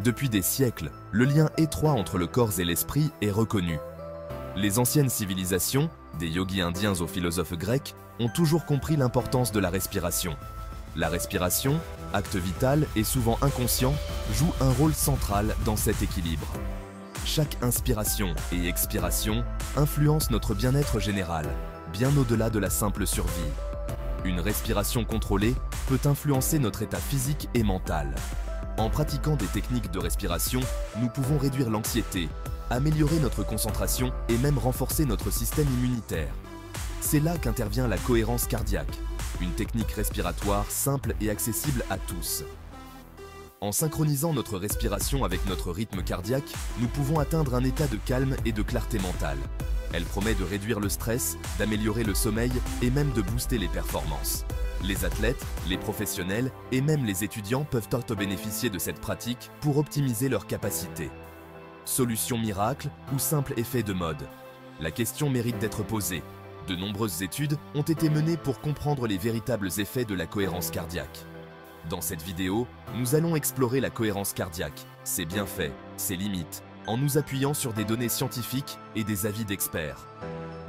Depuis des siècles, le lien étroit entre le corps et l'esprit est reconnu. Les anciennes civilisations, des yogis indiens aux philosophes grecs, ont toujours compris l'importance de la respiration. La respiration, acte vital et souvent inconscient, joue un rôle central dans cet équilibre. Chaque inspiration et expiration influence notre bien-être général, bien au-delà de la simple survie. Une respiration contrôlée peut influencer notre état physique et mental. En pratiquant des techniques de respiration, nous pouvons réduire l'anxiété, améliorer notre concentration et même renforcer notre système immunitaire. C'est là qu'intervient la cohérence cardiaque, une technique respiratoire simple et accessible à tous. En synchronisant notre respiration avec notre rythme cardiaque, nous pouvons atteindre un état de calme et de clarté mentale. Elle promet de réduire le stress, d'améliorer le sommeil et même de booster les performances. Les athlètes, les professionnels et même les étudiants peuvent bénéficier de cette pratique pour optimiser leurs capacités. Solution miracle ou simple effet de mode? La question mérite d'être posée. De nombreuses études ont été menées pour comprendre les véritables effets de la cohérence cardiaque. Dans cette vidéo, nous allons explorer la cohérence cardiaque, ses bienfaits, ses limites, en nous appuyant sur des données scientifiques et des avis d'experts.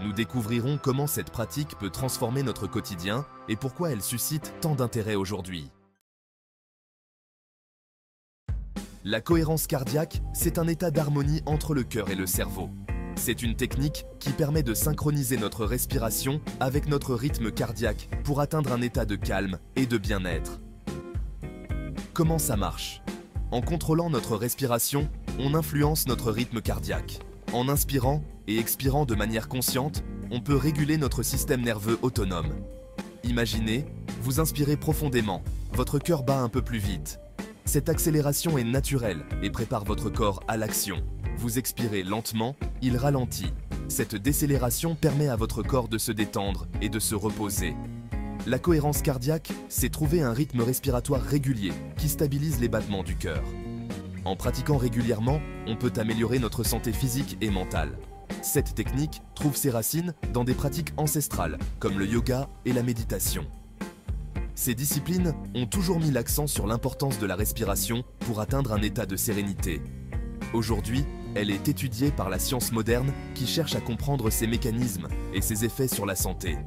Nous découvrirons comment cette pratique peut transformer notre quotidien et pourquoi elle suscite tant d'intérêt aujourd'hui. La cohérence cardiaque, c'est un état d'harmonie entre le cœur et le cerveau. C'est une technique qui permet de synchroniser notre respiration avec notre rythme cardiaque pour atteindre un état de calme et de bien-être. Comment ça marche? En contrôlant notre respiration, on influence notre rythme cardiaque. En inspirant et expirant de manière consciente, on peut réguler notre système nerveux autonome. Imaginez, vous inspirez profondément, votre cœur bat un peu plus vite. Cette accélération est naturelle et prépare votre corps à l'action. Vous expirez lentement, il ralentit. Cette décélération permet à votre corps de se détendre et de se reposer. La cohérence cardiaque, c'est trouver un rythme respiratoire régulier qui stabilise les battements du cœur. En pratiquant régulièrement, on peut améliorer notre santé physique et mentale. Cette technique trouve ses racines dans des pratiques ancestrales comme le yoga et la méditation. Ces disciplines ont toujours mis l'accent sur l'importance de la respiration pour atteindre un état de sérénité. Aujourd'hui, elle est étudiée par la science moderne qui cherche à comprendre ses mécanismes et ses effets sur la santé.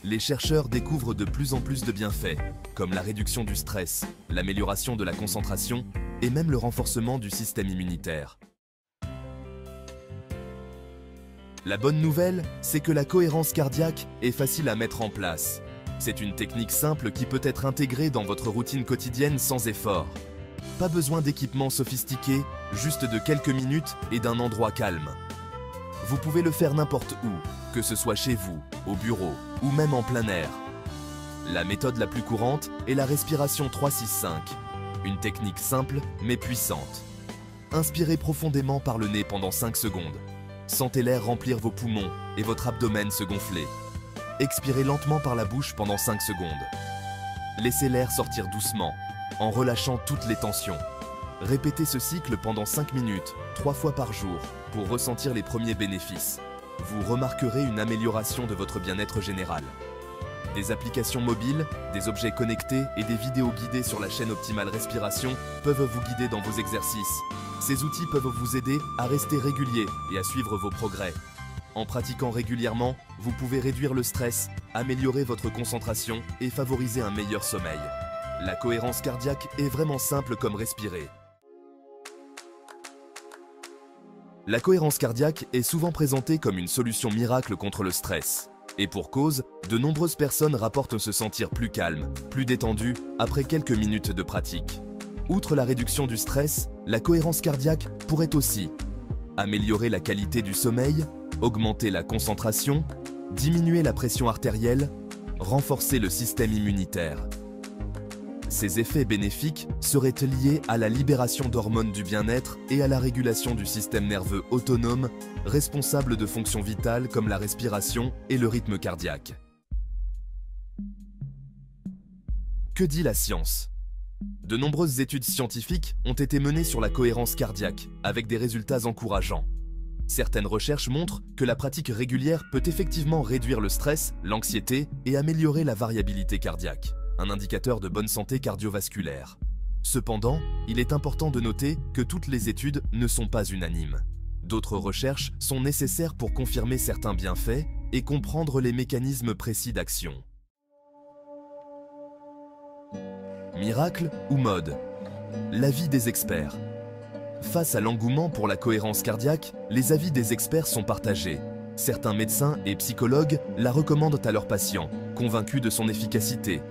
Les chercheurs découvrent de plus en plus de bienfaits, comme la réduction du stress, l'amélioration de la concentration et même le renforcement du système immunitaire. La bonne nouvelle, c'est que la cohérence cardiaque est facile à mettre en place. C'est une technique simple qui peut être intégrée dans votre routine quotidienne sans effort. Pas besoin d'équipements sophistiqués, juste de quelques minutes et d'un endroit calme. Vous pouvez le faire n'importe où, que ce soit chez vous, au bureau ou même en plein air. La méthode la plus courante est la respiration 3-6-5, une technique simple mais puissante. Inspirez profondément par le nez pendant 5 secondes. Sentez l'air remplir vos poumons et votre abdomen se gonfler. Expirez lentement par la bouche pendant 5 secondes. Laissez l'air sortir doucement, en relâchant toutes les tensions. Répétez ce cycle pendant 5 minutes, 3 fois par jour, pour ressentir les premiers bénéfices. Vous remarquerez une amélioration de votre bien-être général. Des applications mobiles, des objets connectés et des vidéos guidées sur la chaîne Optimale Respiration peuvent vous guider dans vos exercices. Ces outils peuvent vous aider à rester régulier et à suivre vos progrès. En pratiquant régulièrement, vous pouvez réduire le stress, améliorer votre concentration et favoriser un meilleur sommeil. La cohérence cardiaque est vraiment simple comme respirer. La cohérence cardiaque est souvent présentée comme une solution miracle contre le stress. Et pour cause, de nombreuses personnes rapportent se sentir plus calmes, plus détendues après quelques minutes de pratique. Outre la réduction du stress, la cohérence cardiaque pourrait aussi améliorer la qualité du sommeil, augmenter la concentration, diminuer la pression artérielle, renforcer le système immunitaire. Ces effets bénéfiques seraient liés à la libération d'hormones du bien-être et à la régulation du système nerveux autonome, responsable de fonctions vitales comme la respiration et le rythme cardiaque. Que dit la science? De nombreuses études scientifiques ont été menées sur la cohérence cardiaque, avec des résultats encourageants. Certaines recherches montrent que la pratique régulière peut effectivement réduire le stress, l'anxiété et améliorer la variabilité cardiaque, un indicateur de bonne santé cardiovasculaire. Cependant, il est important de noter que toutes les études ne sont pas unanimes. D'autres recherches sont nécessaires pour confirmer certains bienfaits et comprendre les mécanismes précis d'action. Miracle ou mode? L'avis des experts. Face à l'engouement pour la cohérence cardiaque, les avis des experts sont partagés. Certains médecins et psychologues la recommandent à leurs patients, convaincus de son efficacité.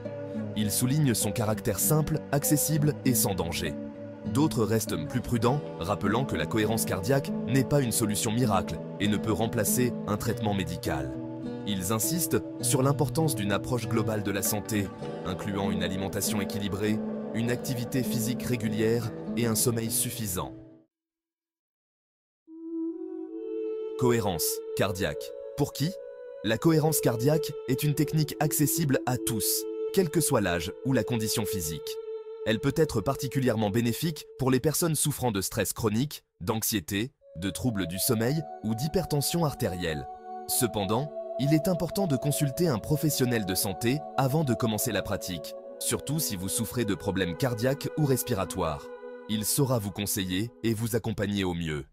Ils soulignent son caractère simple, accessible et sans danger. D'autres restent plus prudents, rappelant que la cohérence cardiaque n'est pas une solution miracle et ne peut remplacer un traitement médical. Ils insistent sur l'importance d'une approche globale de la santé, incluant une alimentation équilibrée, une activité physique régulière et un sommeil suffisant. Cohérence cardiaque. Pour qui? La cohérence cardiaque est une technique accessible à tous, quel que soit l'âge ou la condition physique. Elle peut être particulièrement bénéfique pour les personnes souffrant de stress chronique, d'anxiété, de troubles du sommeil ou d'hypertension artérielle. Cependant, il est important de consulter un professionnel de santé avant de commencer la pratique, surtout si vous souffrez de problèmes cardiaques ou respiratoires. Il saura vous conseiller et vous accompagner au mieux.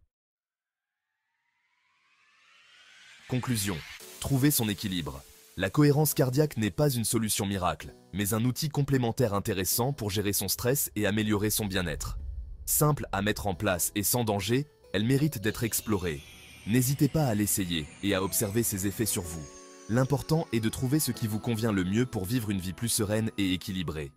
Conclusion. Trouver son équilibre. La cohérence cardiaque n'est pas une solution miracle, mais un outil complémentaire intéressant pour gérer son stress et améliorer son bien-être. Simple à mettre en place et sans danger, elle mérite d'être explorée. N'hésitez pas à l'essayer et à observer ses effets sur vous. L'important est de trouver ce qui vous convient le mieux pour vivre une vie plus sereine et équilibrée.